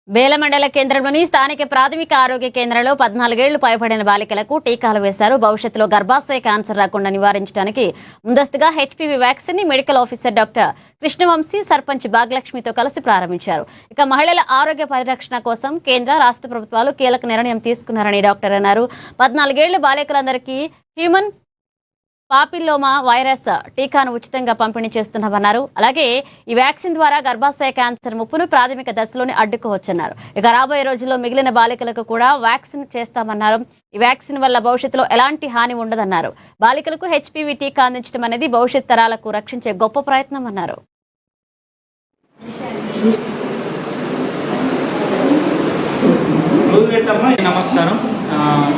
బేల మండల కేంద్రంలోని స్థానిక ప్రాథమిక ఆరోగ్య కేంద్రంలో 14 ఏళ్లు పైబడిన బాలికలకు టీకాలు వేశారు. భవిష్యత్తులో గర్భాశయ క్యాన్సర్ రాకుండా నివారించడానికి ముందస్తుగా హెచ్పీవీ వ్యాక్సిన్ ని medical officer doctor Krishnavamshi sarpanch భాగ్యలక్ష్మితో కలిసి ప్రారంభించారు. ఇక మహిళల ఆరోగ్య పరిరక్షణ కోసం కేంద్ర రాష్ట్ర ప్రభుత్వాలు కీలక నిర్ణయం తీసుకున్నారని డాక్టర్ అన్నారు. 14 ఏళ్ల బాలికలందరికీ హ్యూమన్ పాపిల్లోమా వైరస్ టీకాను ఉచితంగా పంపిణీ చేస్తున్నామన్నారు. అలాగే ఈ వ్యాక్సిన్ ద్వారా గర్భాశయ క్యాన్సర్ ముప్పును ప్రాథమిక దశలోనే అడ్డుకోవచ్చన్నారు. ఇక రాబోయే రోజుల్లో మిగిలిన బాలికలకు కూడా వ్యాక్సిన్ చేస్తామన్నారు. ఈ వ్యాక్సిన్ వల్ల భవిష్యత్తులో ఎలాంటి హాని ఉండదన్నారు. బాలికలకు హెచ్పీవీ టీకా అందించడం అనేది భవిష్యత్ తరాలకు రక్షించే గొప్ప ప్రయత్నం అన్నారు. నమస్కారం.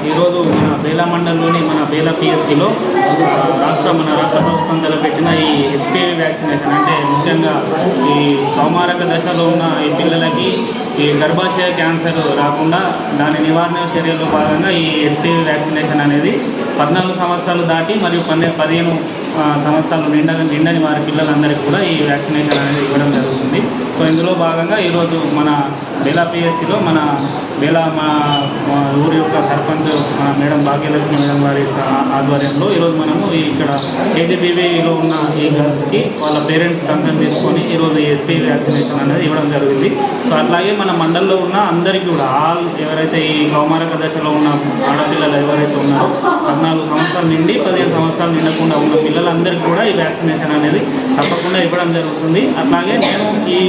ఈరోజు మన బేల మండలంలోని మన బేల పిఎస్సిలో రాష్ట్ర ప్రభుత్వం తలపెట్టిన ఈ హెచ్పీవీ వ్యాక్సినేషన్ అంటే ముఖ్యంగా ఈ కౌమారక దశలో ఉన్న ఈ పిల్లలకి ఈ గర్భాశయ క్యాన్సర్ రాకుండా దాని నివారణ చర్యల్లో భాగంగా ఈ హెచ్పీవీ వ్యాక్సినేషన్ అనేది 14 సంవత్సరాలు దాటి మరియు 15 సంవత్సరాలు నిండని వారి పిల్లలందరికీ కూడా ఈ వ్యాక్సినేషన్ అనేది ఇవ్వడం జరుగుతుంది. సో ఇందులో భాగంగా ఈరోజు మన బేలా పిఎస్సిలో మన బేలా మా ఊరి యొక్క సర్పంచ్ మన మేడం భాగ్యలక్ష్మి మేడం వారి ఆధ్వర్యంలో ఈరోజు మనము ఇక్కడ కేజీబీవీలో ఉన్న ఈ గర్ల్స్కి వాళ్ళ పేరెంట్స్ కన్సర్న్ తీసుకొని ఈరోజు ఈ హెచ్పీవీ వ్యాక్సినేషన్ అనేది ఇవ్వడం జరిగింది. సో అట్లాగే మన మండలంలో ఉన్న అందరికీ కూడా ఎవరైతే ఈ కౌమారక దశలో ఉన్న ఆడపిల్లలు ఎవరైతే ఉన్నారో 14 సంవత్సరాల నుండి 15 సంవత్సరాలు నిండకుండా ఉన్న పిల్లలందరికీ కూడా ఈ వ్యాక్సినేషన్ అనేది తప్పకుండా ఇవ్వడం జరుగుతుంది. అట్లాగే నేను ఈ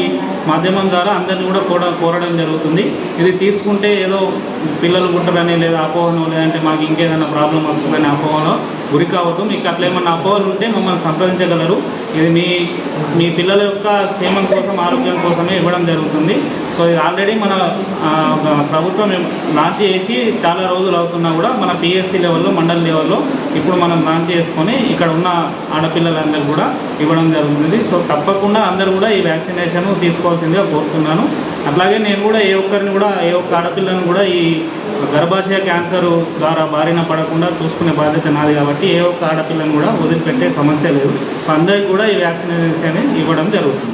మాధ్యమం ద్వారా అందరినీ కూడా కోరడం జరుగుతుంది. ఇది తీసుకుంటే ఏదో పిల్లలు పుట్టరని లేదా అపోహను లేదంటే మాకు ఇంకేదైనా ప్రాబ్లం వస్తుందని అపోహలో గురి కావద్దు. మీకు అట్లా ఏమన్నా అపోహలు ఉంటే మమ్మల్ని సంప్రదించగలరు. ఇది మీ పిల్లల యొక్క క్షేమం కోసం ఆరోగ్యం కోసమే ఇవ్వడం జరుగుతుంది. సో ఇది ఆల్రెడీ మన ప్రభుత్వం లాంచ్ చేసి చాలా రోజులు అవుతున్నా కూడా మన పిఎస్సి లెవెల్లో మండల్ లెవెల్లో ఇప్పుడు మనం లాంచ్ చేసుకొని ఇక్కడ ఉన్న ఆడపిల్లలందరూ కూడా ఇవ్వడం జరుగుతుంది. సో తప్పకుండా అందరూ కూడా ఈ వ్యాక్సినేషన్ తీసుకోవాల్సిందిగా కోరుతున్నాను. అట్లాగే నేను కూడా ఏ ఒక్క ఆడపిల్లను కూడా ఈ గర్భాశయ క్యాన్సర్ ద్వారా బారిన పడకుండా చూసుకునే బాధ్యత నాది కాబట్టి ఏ ఒక్క ఆడపిల్లను కూడా వదిలిపెట్టే సమస్య లేదు. అందరికీ కూడా ఈ వ్యాక్సినేషన్ ఇవ్వడం జరుగుతుంది.